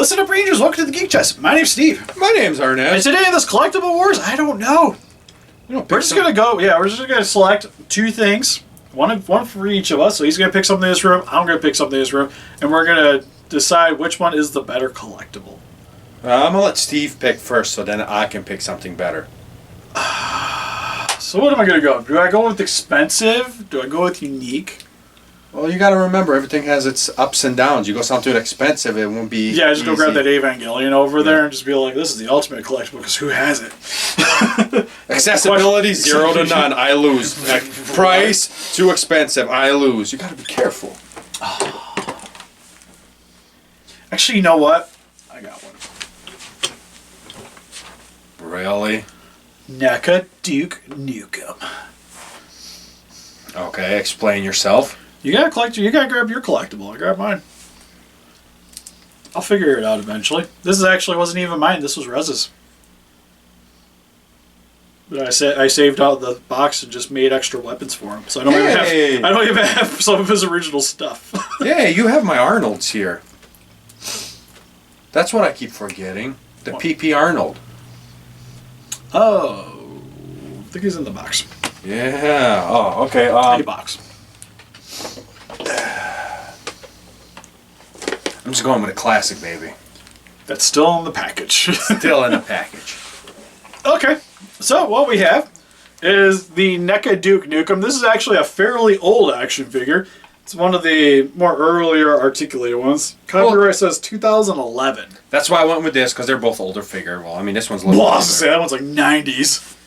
Listen up, Rangers. Welcome to the Geek Chest. My name's Steve. My name's Arnes. And today in this Collectible Wars, I don't know. We're just going to go, we're just going to select two things. One for each of us. So he's going to pick something in this room. I'm going to pick something in this room. And we're going to decide which one is the better collectible. I'm going to let Steve pick first so then I can pick something better. So what am I going to go? Do I go with expensive? Do I go with unique? Well, you got to remember, everything has its ups and downs. You go something expensive, it won't be Yeah, just easy. go grab that Evangelion over there and just be like, this is the ultimate collectible because who has it? Accessibility, 0 to none. I lose. Price, too expensive. I lose. You got to be careful. Actually, you know what? I got one. Really? NECA Duke Nukem. Okay, explain yourself. You gotta collect. You gotta grab your collectible. I grab mine. I'll figure it out eventually. This is actually wasn't even mine. This was Rez's. But I saved out the box and just made extra weapons for him. So I don't even have some of his original stuff. Yeah, you have my Arnolds here. That's what I keep forgetting. The PP Arnold. Oh, I think he's in the box. Yeah. Oh, okay. A box. I'm just going with a classic, baby. That's still in the package. Still in the package. Okay, so what we have is the NECA Duke Nukem. This is actually a fairly old action figure. It's one of the more earlier articulated ones. Copyright says 2011. That's why I went with this, because they're both older figure. Well, I mean, this one's a little Well, I older. was gonna say, that one's like 90s.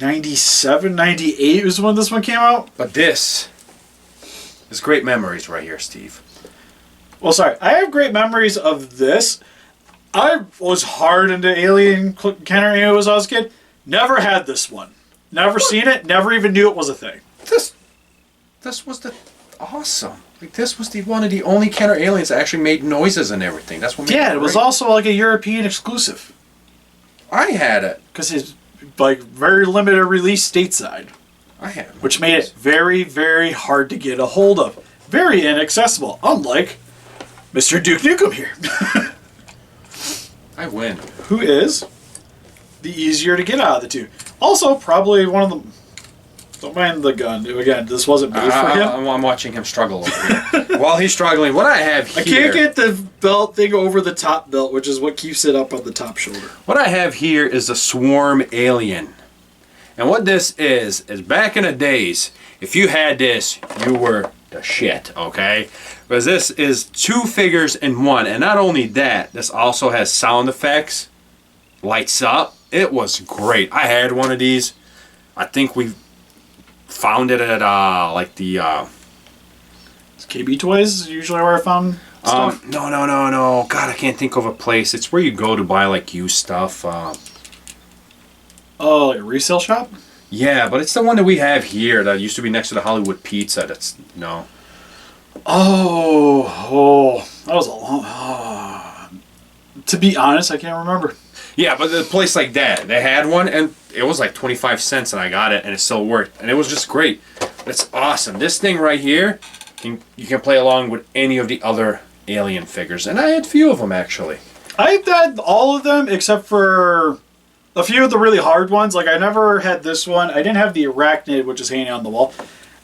97, 98 was when this one came out. But this is great memories right here, Steve. Well, sorry. I have great memories of this. I was hard into Alien Counter Aliens when I was a kid. Never had this one. Never seen it. Never even knew it was a thing. This was awesome. Like, this was one of the only counter aliens that actually made noises and everything. That's what made Yeah, it was great. also like a European exclusive. I had it. Because it's like very limited release stateside. I had it. Which made it very, very hard to get a hold of. Very inaccessible. Unlike Mr. Duke Nukem here. I win. Who is the easier to get out of the two. Also, probably one of them. Don't mind the gun. Again, this wasn't made for him. I'm watching him struggle over here. While he's struggling, what I have here... I can't get the belt thing over the top belt, which is what keeps it up on the top shoulder. What I have here is a swarm alien. And what this is back in the days, if you had this, you were the shit, okay? Because this is two figures in one. And not only that, this also has sound effects, lights up. It was great. I had one of these. I think we found it at like the KB Toys is usually where I found stuff. No. God, I can't think of a place. It's where you go to buy like used stuff. Oh, like a resale shop? Yeah, but it's the one that we have here that used to be next to the Hollywood Pizza. That's no. Oh, that was a long. To be honest, I can't remember. Yeah, but a place like that, they had one, and it was like 25 cents, and I got it, and it still worked, and it was just great. It's awesome. This thing right here, you can play along with any of the other Alien figures, and I had a few of them actually. I had all of them except for a few of the really hard ones. Like I never had this one. I didn't have the Arachnid, which is hanging on the wall.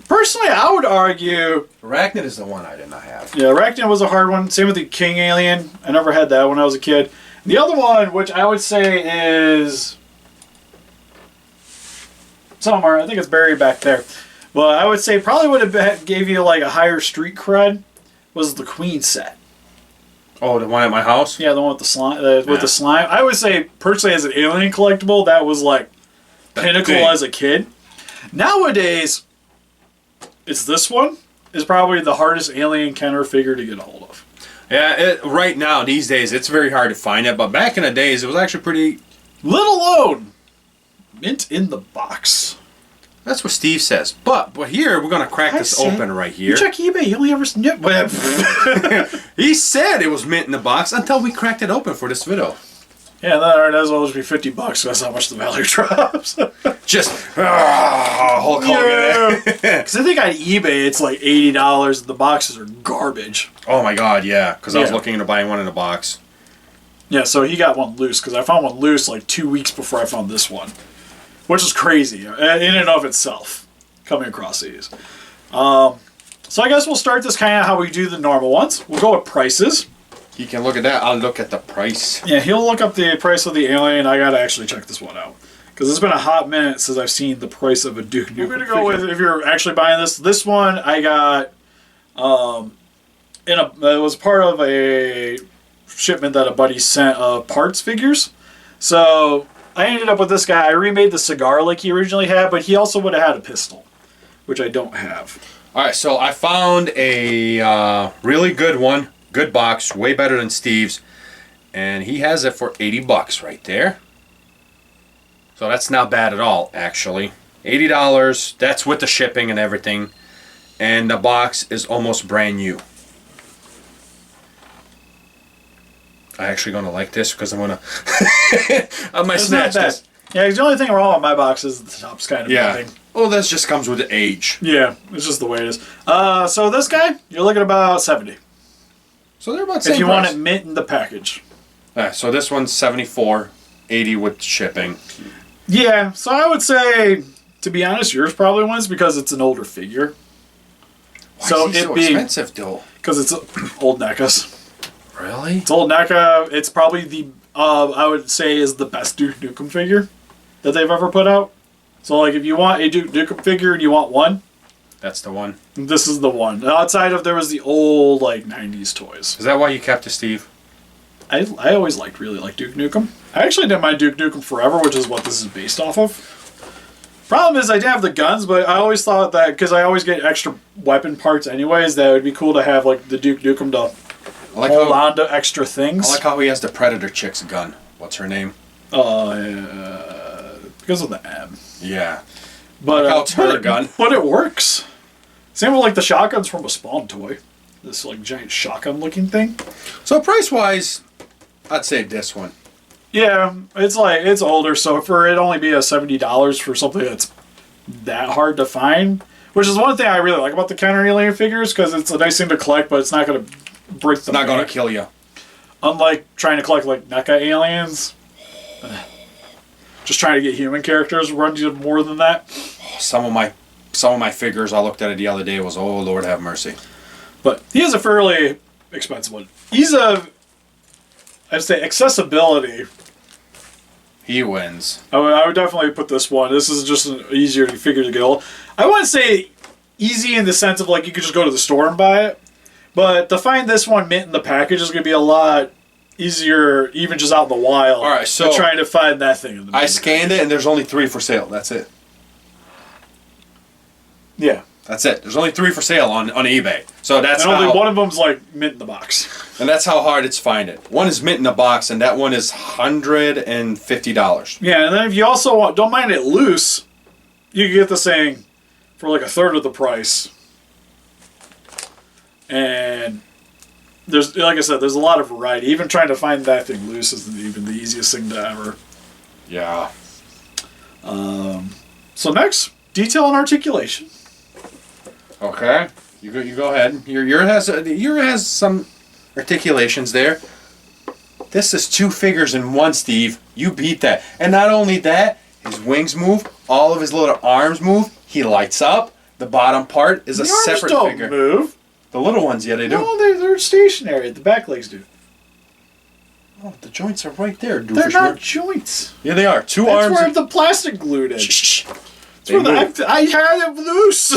Personally, I would argue Arachnid is the one I did not have. Yeah, Arachnid was a hard one. Same with the King Alien. I never had that when I was a kid. The other one, which I would say is somewhere, I think it's buried back there. Well, I would say probably would have gave you like a higher street cred was the Queen set. Oh, the one at my house? Yeah, the one with the slime. The slime. I would say personally, as an Alien collectible, that was like pinnacle as a kid. Nowadays, it's this one is probably the hardest Alien Kenner figure to get a hold of. Yeah, right now, these days, it's very hard to find it, but back in the days, it was actually pretty... Let alone mint in the box. That's what Steve says. But here, we're going to crack this open right here. You check eBay, you only ever... He said it was mint in the box until we cracked it open for this video. Yeah, that has always be $50 because that's how much the value drops. Just Hulk Hogan. Because I think on eBay it's like $80 and the boxes are garbage. Oh my god, yeah. Because I was looking into buying one in a box. Yeah, so he got one loose, because I found one loose like 2 weeks before I found this one. Which is crazy, in and of itself, coming across these. So I guess we'll start this kind of how we do the normal ones. We'll go with prices. He can look at that. I'll look at the price. Yeah, he'll look up the price of the alien. I gotta actually check this one out. Because it's been a hot minute since I've seen the price of a Duke Nukem. We're going to go with, if you're actually buying this, this one I got, it was part of a shipment that a buddy sent of parts figures. So I ended up with this guy. I remade the cigar like he originally had, but he also would have had a pistol, which I don't have. All right, so I found a really good one. Good box, way better than Steve's. And he has it for $80 right there. So that's not bad at all, actually. $80, that's with the shipping and everything. And the box is almost brand new. I'm actually going to like this because I'm going to... I might snatch this. Yeah, the only thing wrong with my box is the top's kind of bending. Well, this just comes with the age. Yeah, it's just the way it is. So this guy, you're looking at about 70. So they're about the same if you price. want it mint in the package. So this one's 74, 80 with shipping. Yeah, so I would say, to be honest, yours probably wins because it's an older figure. Why is he so expensive, though? Because it's old NECAs. Really? It's old NECA. It's probably the, I would say, is the best Duke Nukem figure that they've ever put out. So, like, if you want a Duke Nukem figure and you want one, that's the one. This is the one. Outside of, there was the old, like, 90s toys. Is that why you kept it, Steve? I always really liked Duke Nukem. I actually didn't mind Duke Nukem Forever, which is what this is based off of. Problem is, I didn't have the guns, but I always thought that, because I always get extra weapon parts anyways, that it would be cool to have, like, the Duke Nukem to hold on to extra things. I like how he has the Predator chick's gun. What's her name? Because of the M. Yeah. But, it's her gun. But it works. Same with, like, the shotguns from a Spawn toy. This, like, giant shotgun-looking thing. So, price-wise, I'd say this one. Yeah, it's older, so for it only be a $70 for something that's that hard to find, which is one thing I really like about the counter alien figures, because it's a nice thing to collect, but it's not going to break the bank. Not going to kill you. Unlike trying to collect, like, NECA aliens. Just trying to get human characters runs you more than that. Some of my figures, I looked at it the other day, was, oh, Lord have mercy. But he is a fairly expensive one. I'd say accessibility. He wins. I would definitely put this one. This is just an easier figure to get hold. I wouldn't say easy in the sense of, like, you could just go to the store and buy it. But to find this one mint in the package is going to be a lot easier, even just out in the wild. All right, so trying to find that thing in the I scanned it, and there's only 3 for sale. That's it. Yeah. That's it. There's only 3 for sale on eBay. So that's and only one of them's, like, mint in the box. And that's how hard it's to find it. One is mint in the box, and that one is $150. Yeah, and then if you also don't mind it loose, you can get this thing for, like, a third of the price. And there's, like I said, there's a lot of variety. Even trying to find that thing loose isn't even the easiest thing to ever. Yeah. So next, detail and articulation. Okay. You go ahead. Your has some articulations there. This is 2 figures in one, Steve. You beat that. And not only that, his wings move, all of his little arms move. He lights up. The bottom part is a separate figure. The arms don't move. The little ones, yeah, they do. No, they're stationary. The back legs do. Oh, the joints are right there, doofus. They're not joints. Yeah, they are. 2 arms. That's where the plastic glued in. Shh. I had it loose.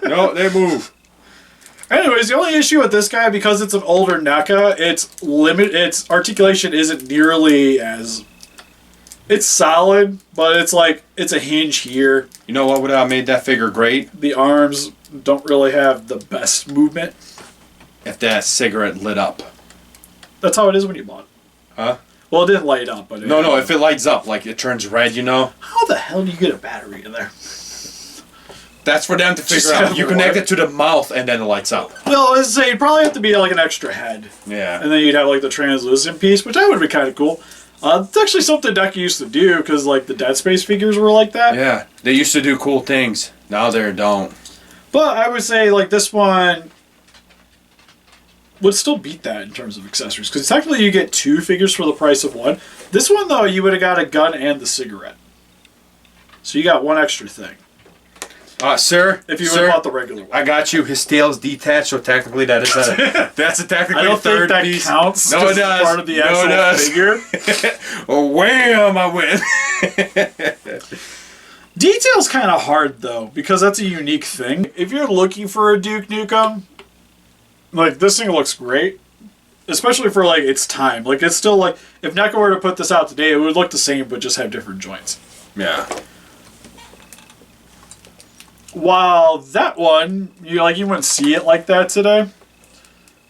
No, they move. Anyways, the only issue with this guy, because it's an older NECA, its articulation isn't nearly as... It's solid, but it's like, it's a hinge here. You know what would have made that figure great? The arms don't really have the best movement. If that cigarette lit up. That's how it is when you bought it. Huh? Well, it didn't light up, but... No, if it lights up, like it turns red, you know? How the hell do you get a battery in there? That's for them to figure out. You connect it to the mouth and then it lights up. Well, let's say it'd probably have to be like an extra head. Yeah. And then you'd have like the translucent piece, which that would be kind of cool. It's actually something NECA used to do, because like the Dead Space figures were like that. Yeah, they used to do cool things. Now they don't. But I would say like this one, would still beat that in terms of accessories. Because technically you get 2 figures for the price of 1. This one, though, you would have got a gun and the cigarette. So you got 1 extra thing. Sir, if you would have bought the regular one. I got you. His tail's detached, so technically that is that's a technically I don't third think that piece. counts. No, it does. Part of the actual figure. Oh, wham! I win. Detail's kind of hard though, because that's a unique thing. If you're looking for a Duke Nukem, like this thing looks great, especially for like its time. Like it's still like if NECA were to put this out today, it would look the same but just have different joints. Yeah. While that one, you wouldn't see it like that today.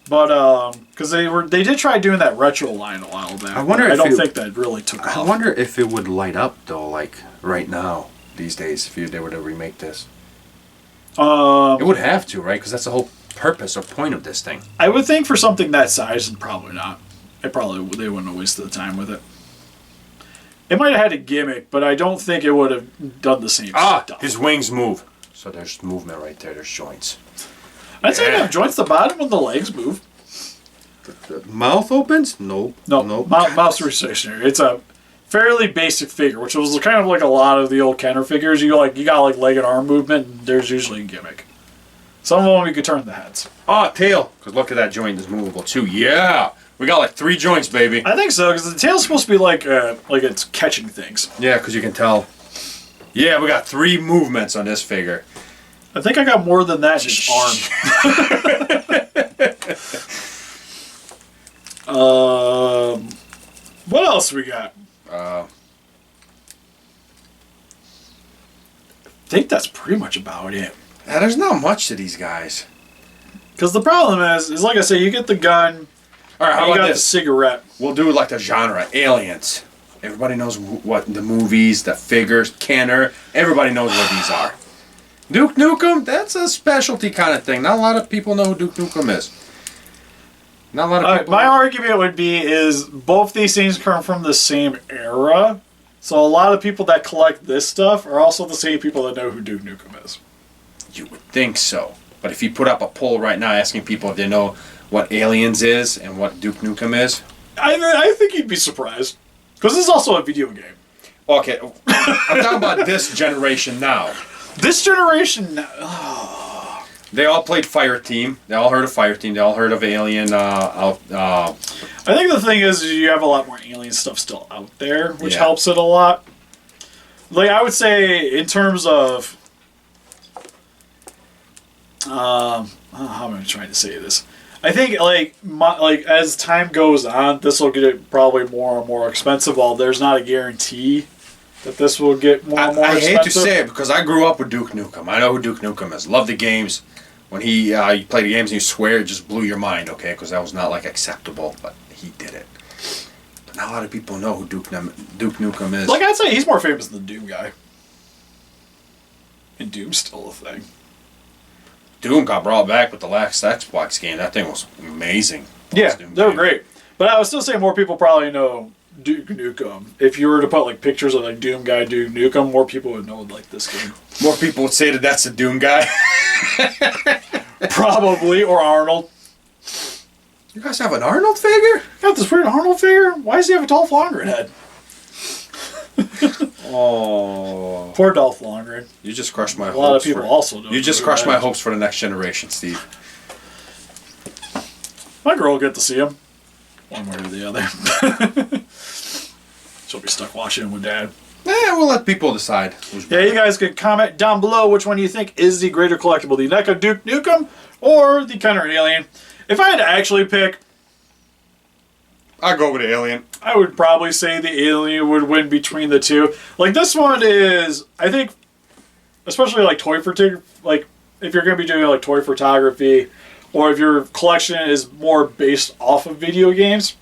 But because they did try doing that retro line a while back. I wonder. I don't think that really took off. I wonder if it would light up though, like right now these days, if they were to remake this. It would have to, right? Because that's the whole purpose or point of this thing. I would think for something that size, and probably not. They wouldn't have wasted the time with it. It might have had a gimmick, but I don't think it would have done the same stuff. His wings move. So there's movement right there. There's joints. I'd say they have joints at the bottom when the legs move. The mouth opens? Nope. No. Nope. Mouth's stationary. It's a fairly basic figure, which was kind of like a lot of the old Kenner figures. You got like leg and arm movement, and there's usually a gimmick. Some of them you could turn the heads. Tail. Because look at that joint is movable too. Yeah. We got like 3 joints, baby. I think so, because the tail's supposed to be like it's catching things. Yeah, because you can tell. Yeah, we got 3 movements on this figure. I think I got more than that in his arm. What else we got? I think that's pretty much about it. Yeah, there's not much to these guys. Because the problem is like I say, you get the gun. All right, how you about got this? The cigarette. We'll do like the genre, aliens. Everybody knows what the movies, the figures, Kenner. Everybody knows what these are. Duke Nukem, that's a specialty kind of thing. Not a lot of people know who Duke Nukem is. Not a lot of people. My argument would be is both these things come from the same era. So a lot of people that collect this stuff are also the same people that know who Duke Nukem is. You would think so. But if you put up a poll right now asking people if they know what Aliens is and what Duke Nukem is, I think you'd be surprised. Because this is also a video game. Okay, I'm talking about this generation now. This generation... They all played Fireteam. They all heard of Fireteam. They all heard of Alien. I think the thing is you have a lot more Alien stuff still out there, which helps it a lot. Like, I would say in terms of... how am I trying to say this? I think, like as time goes on, this will get probably more and more expensive. While there's not a guarantee that this will get more and more expensive. I hate to say it because I grew up with Duke Nukem. I know who Duke Nukem is. Love the games. When you play the games and you swear, it just blew your mind, okay? Because that was not, like, acceptable, but he did it. But not a lot of people know who Duke Nukem is. Like, I'd say he's more famous than Doom guy. And Doom's still a thing. Doom got brought back with the last Xbox game. That thing was amazing. Yeah, they were great. But I would still say more people probably know Duke Nukem. If you were to put like pictures of like Doom guy, Duke Nukem, more people would know like this game. More people would say that that's a Doom guy. Probably, or Arnold. You guys have an Arnold figure? Got this weird Arnold figure? Why does he have a Dolph Lundgren head? Oh, poor Dolph Lundgren. You just crushed my hopes. A lot of people also don't. You just crushed my hopes for the next generation, Steve. My girl will get to see him, one way or the other. She'll be stuck watching him with Dad. Yeah, we'll let people decide. Yeah, you guys can comment down below which one you think is the greater collectible, the NECA Duke Nukem or the Kenner Alien. If I had to actually pick, I'd go with the Alien. I would probably say the Alien would win between the two. Like, this one is, I think, especially like like if you're going to be doing like toy photography, or if your collection is more based off of video games,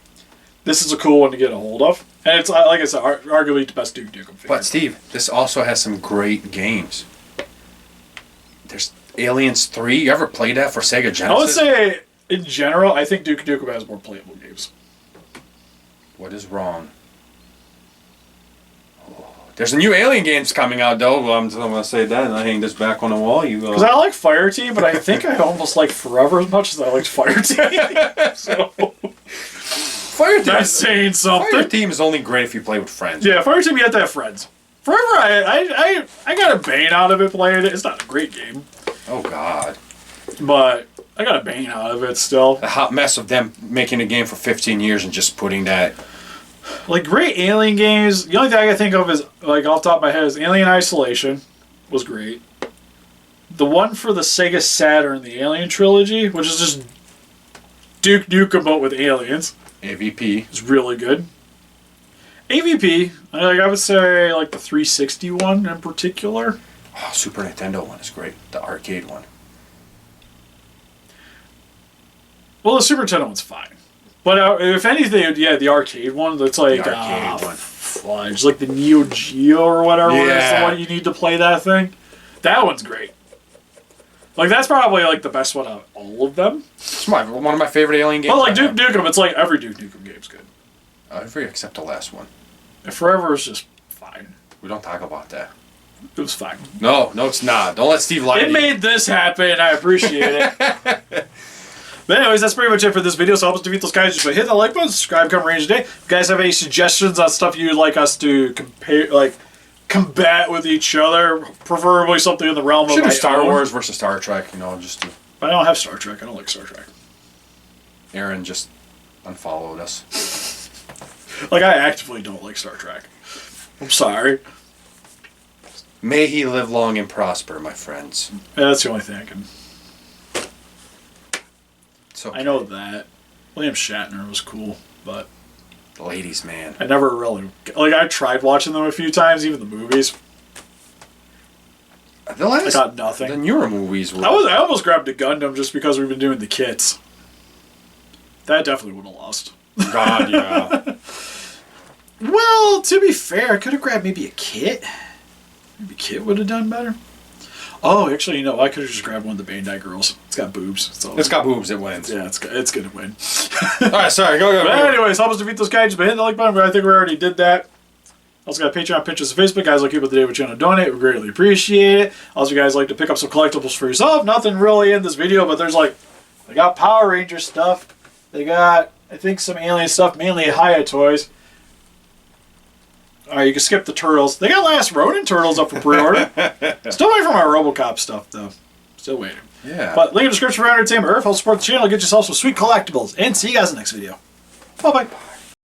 this is a cool one to get a hold of. And it's, like I said, arguably the best Duke Nukem figure. But Steve, this also has some great games. There's Aliens 3. You ever played that for Sega Genesis? I would say, in general, I think Duke Nukem has more playable games. What is wrong? Oh, There's a new Alien games coming out, though. Well, I'm going to say that, and I hang this back on the wall. Because I like Fireteam, but I think I almost like Forever as much as I liked Fireteam. So Fireteam. That's saying something. Fireteam is only great if you play with friends. Yeah, Fireteam, you have to have friends. Forever, I got a bane out of it playing it. It's not a great game. Oh, God. But I got a bane out of it still. A hot mess of them making a game for 15 years and just putting that... Like, great Alien games, the only thing I can think of is, like, off the top of my head is Alien Isolation was great. The one for the Sega Saturn, the Alien Trilogy, which is just Duke Nukem but with aliens. AVP. Is really good. AVP, like, I would say, like, the 360 one in particular. Oh, Super Nintendo one is great. The arcade one. Well, the Super Nintendo one's fine. But if anything, yeah, the arcade one that's like fudge, like the Neo Geo or whatever. Yeah. That's the one you need to play that thing. That one's great. Like that's probably like the best one out of all of them. It's one of my favorite Alien games. But like Duke Nukem, it's like every Duke Nukem game's good. Every except the last one. And Forever is just fine. We don't talk about that. It was fine. No, it's not. Don't let Steve lie to you. It made this happen. I appreciate it. But anyways, that's pretty much it for this video. So help us defeat those guys. Just by hitting that like button, subscribe, come range today. If you guys have any suggestions on stuff you'd like us to combat with each other, preferably something in the realm of Star Wars versus Star Trek, just to... But I don't have Star Trek. I don't like Star Trek. Aaron just unfollowed us. Like, I actively don't like Star Trek. I'm sorry. May he live long and prosper, my friends. Yeah, that's the only thing I can... Okay. I know that. William Shatner was cool, but... Ladies, man. I never really... Like, I tried watching them a few times, even the movies. I got nothing. The newer movies were... I almost grabbed a Gundam just because we've been doing the kits. That definitely would have lost. God, yeah. Well, to be fair, I could have grabbed maybe a kit. Maybe a kit would have done better. Oh, actually, I could have just grabbed one of the Bandai girls. It's got boobs. It's got boobs. It wins. Yeah, it's going to win. All right, sorry. Go. But anyways, help us defeat those guys. Just by hitting the like button. But I think we already did that. Also got Patreon, pictures, and Facebook. Guys, like people today with you want to donate. We greatly appreciate it. Also, you guys like to pick up some collectibles for yourself. Nothing really in this video, but there's they got Power Ranger stuff. They got, I think, some Alien stuff, mainly Hiya toys. Alright, you can skip the Turtles. They got Last Ronin Turtles up for pre-order. Still waiting for my RoboCop stuff, though. Still waiting. Yeah. But link in the description for Entertainment Earth. Help support the channel. Get yourself some sweet collectibles. And see you guys in the next video. Bye-bye.